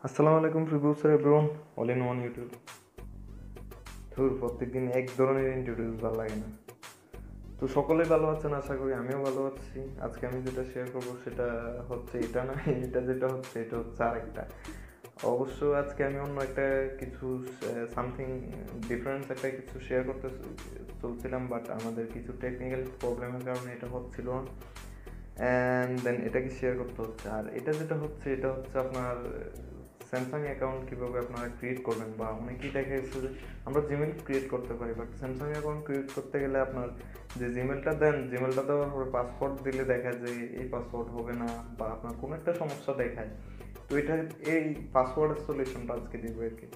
আসসালামু আলাইকুম প্রিভিউসার everyone all in one YouTube. প্রত্যেকদিন এক ধরনের ইন্ট্রোডিউস ভালো লাগে না। তো সকলেই ভালো আছেন আশা করি, আমিও ভালো আছি। আজকে আমি যেটা শেয়ার করবো সেটা হচ্ছে এটা না, এটা যেটা হচ্ছে এটা হচ্ছে আরেকটা। অবশ্য আজকে আমি অন্য একটা কিছু সামথিং ডিফারেন্স একটা কিছু শেয়ার করতে চলছিলাম, বাট আমাদের কিছু টেকনিক্যাল প্রবলেমের কারণে এটা হচ্ছিল না, অ্যান্ড দেন এটাকে শেয়ার করতে হচ্ছে। আর এটা যেটা হচ্ছে এটা হচ্ছে আপনার স্যামসাং অ্যাকাউন্ট কীভাবে আপনারা ক্রিয়েট করবেন, বা অনেকেই দেখা গেছে যে আমরা জিমেল ক্রিয়েট করতে পারি, বাট স্যামসাং অ্যাকাউন্ট ক্রিয়েট করতে গেলে আপনার যে জিমেলটা দেন, জিমেলটা দেওয়ার পরে পাসওয়ার্ড দিলে দেখা যায় এই পাসওয়ার্ড হবে না, বা আপনার কোনো একটা সমস্যা দেখায়। তো এটা এই পাসওয়ার্ডের সলিউশনটা আজকে দিব আর কি।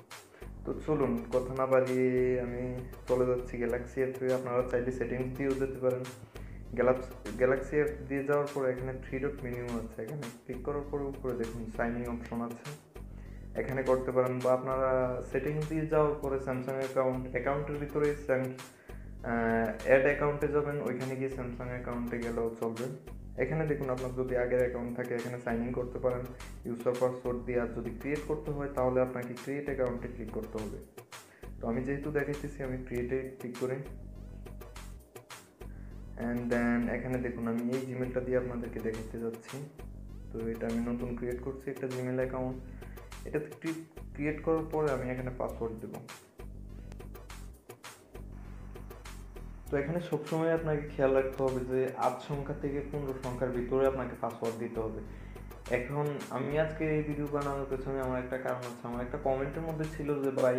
তো চলুন কথা না বাড়িয়ে আমি চলে যাচ্ছি গ্যালাক্সি অ্যাপে। আপনারা চাইলে সেটিংস দিয়েও যেতে পারেন। গ্যালাক্সি অ্যাপ দিয়ে যাওয়ার পরে এখানে 3 ডট মেনু আছে, এখানে ক্লিক করার পরে উপরে দেখুন সাইন ইন অপশন আছে, এখানে করতে পারেন। বা আপনারা সেটিংস দিয়ে যাওয়ার পরে স্যামসাং অ্যাকাউন্টের ভিতরে অ্যাড অ্যাকাউন্টে যাবেন, ওইখানে গিয়ে স্যামসাং অ্যাকাউন্টে গেলেও চলবে। এখানে দেখুন আপনার যদি আগের অ্যাকাউন্ট থাকে এখানে সাইন ইন করতে পারেন ইউজার পাসওয়ার্ড দিয়ে। আর যদি ক্রিয়েট করতে হয় তাহলে আপনাকে ক্রিয়েট অ্যাকাউন্টে ক্লিক করতে হবে। তো আমি যেহেতু দেখাইতেছি আমি ক্রিয়েটে ক্লিক করি, অ্যান্ড দেন এখানে দেখুন আমি এই জিমেলটা দিয়ে আপনাদেরকে দেখাতে যাচ্ছি। তো এটা আমি নতুন ক্রিয়েট করছি একটা জিমেল অ্যাকাউন্ট। এটা ক্রিয়েট করার পরে আমি এখানে পাসওয়ার্ড দেব। তো এখানে সবসময় আপনাকে খেয়াল রাখতে হবে যে 8 সংখ্যা থেকে 15 সংখ্যার ভিতরে আপনাকে পাসওয়ার্ড দিতে হবে। এখন আমি আজকে এই ভিডিও বানানোর পেছনে আমার একটা কারণ আছে। আমার একটা কমেন্টের মধ্যে ছিল যে ভাই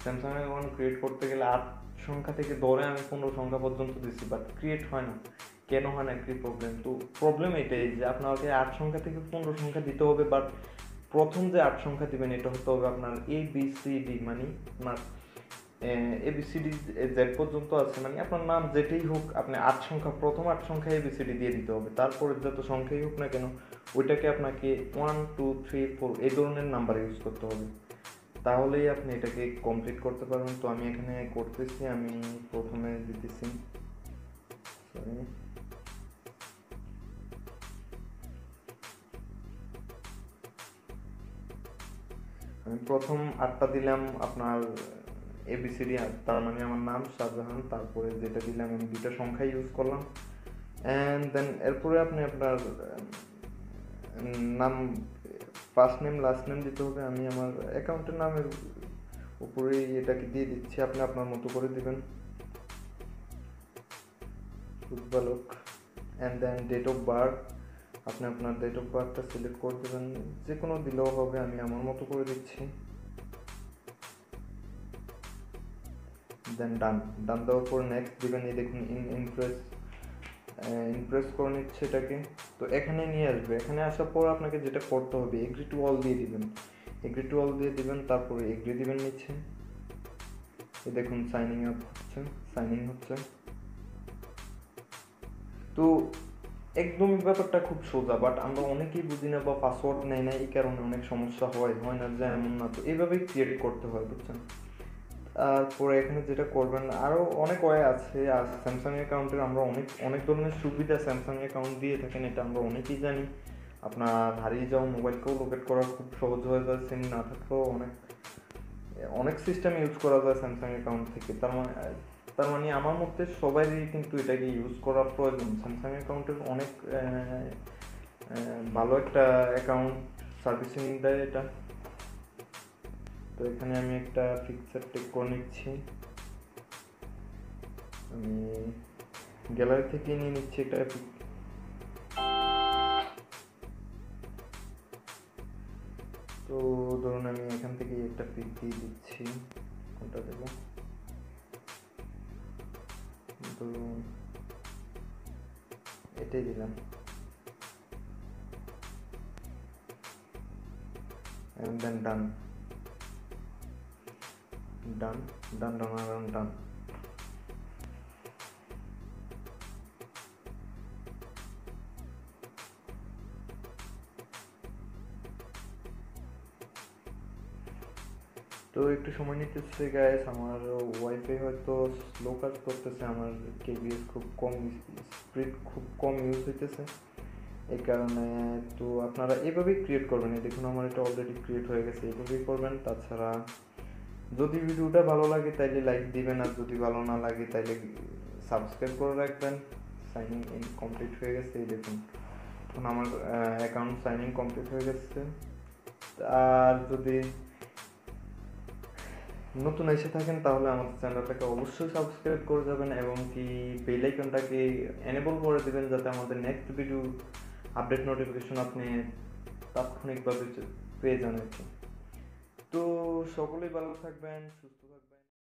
স্যামসাং অ্যাকাউন্ট ক্রিয়েট করতে গেলে 8 সংখ্যা থেকে ধরে আমি 15 সংখ্যা পর্যন্ত দিচ্ছি, বাট ক্রিয়েট হয় না। কেন হয় না, একটি প্রবলেম। তো প্রবলেম এটাই যে আপনাকে 8 সংখ্যা থেকে 15 সংখ্যা দিতে হবে, বাট প্রথম যে 8 সংখ্যা দিবেন এটা হতে হবে আপনার ABCD, মানে আপনার ABCD জেড পর্যন্ত আছে, মানে আপনার নাম যেটাই হোক আপনি 8 সংখ্যা, প্রথম 8 সংখ্যা ABCD দিয়ে দিতে হবে। তারপরে যত সংখ্যাই হোক না কেন ওইটাকে আপনাকে 1 2 3 4 এই ধরনের নাম্বার ইউজ করতে হবে, তাহলেই আপনি এটাকে কমপ্লিট করতে পারবেন। তো আমি এখানে করতেছি, আমি প্রথমে দিতেছি, সরি, আমি প্রথম 8টা দিলাম আপনার ABCD, তার মানে আমার নাম শাহজাহান। তারপরে যেটা দিলাম আমি 2টা সংখ্যা ইউজ করলাম, অ্যান্ড দেন এরপরে আপনি আপনার নাম, ফার্স্ট নেম লাস্ট নেম দিতে হবে। আমি আমার অ্যাকাউন্টের নামের উপরেই এটাকে দিয়ে দিচ্ছি, আপনি আপনার মতো করে দিবেন, ফুটবলক। And then date of birth, আপনি আপনার ডেট অফ বার্থটা সিলেক্ট করে দেবেন, যে কোনো দিলেও হবে, আমি আমার মতো করে দিচ্ছি। দেন ডান দেওয়ার পর নেক্সট দিবেন। এই দেখুন ইমপ্রেস করে নিচ্ছে এটাকে। তো এখানে নিয়ে আসবে, এখানে আসার পর আপনাকে যেটা করতে হবে এগ্রি টু অল দিয়ে দিবেন, তারপরে এগ্রি দিবেন নিচ্ছে। এই দেখুন সাইনিং হচ্ছে। তো একদমই ব্যাপারটা খুব সোজা, বাট আমরা অনেকেই বুঝি না বা পাসওয়ার্ড নেয় না, এই কারণে অনেক সমস্যা হয় না যে এমন না। তো এইভাবেই ক্রিয়েট করতে হয়, বুঝছেন। তারপরে এখানে যেটা করবেন আরও অনেক ওয়ে আছে। আর স্যামসাং অ্যাকাউন্টের আমরা অনেক ধরনের সুবিধা স্যামসাং অ্যাকাউন্ট দিয়ে থাকেন, এটা আমরা অনেকেই জানি। আপনার হারিয়ে যাওয়া মোবাইলকেও লোকেট করা খুব সহজ হয়ে যায়, সিম না থাকলেও অনেক সিস্টেম ইউজ করা যায় স্যামসাং অ্যাকাউন্ট থেকে। তার মানে আমার মতে সবারই কিন্তু এটাকে ইউজ করা প্রয়োজন। স্যামসাং অ্যাকাউন্টের অনেক ভালো একটা অ্যাকাউন্ট সার্ভিসিং দেয় এটা। তো এখানে আমি একটা পিকচার টেক করে নিচ্ছি, আমি গ্যালারি থেকে নিয়ে নিচ্ছি এটা। তো ধরুন আমি এখান থেকে একটা পিক দিয়ে দিচ্ছি, কোনটা দেবো, ধরুন এটাই দিলাম, and then done. তো একটু সময় নিতেছে গাইস, আমার ওয়াইফাই হয়তো স্লো কাজ করতেছে, আমার কেবিএস খুব কম, স্পিড খুব কম ইউজ হইতেছে। এই কারণে তো আপনারা এভাবেই ক্রিয়েট করবেন। এই দেখুন আমার এটা অলরেডি ক্রিয়েট হয়ে গেছে, এইভাবেই করবেন। তাছাড়া যদি ভিডিওটা ভালো লাগে তাইলে লাইক দিবেন, আর যদি ভালো না লাগে তাইলে সাবস্ক্রাইব করে রাখবেন। সাইনিং ইন কমপ্লিট হয়ে গেছে, এই দেখুন এখন আমার অ্যাকাউন্ট সাইনিং কমপ্লিট হয়ে গেছে। আর যদি নতুন এসে থাকেন তাহলে আমাদের চ্যানেলটাকে অবশ্যই সাবস্ক্রাইব করে যাবেন এবং কি বেল আইকনটাকে এনেবল করে দেবেন, যাতে আমাদের নেক্সট ভিডিও আপডেট নোটিফিকেশন আপনি তাৎক্ষণিকভাবে পেয়ে যান। তো সকলেই ভালো থাকবেন, সুস্থ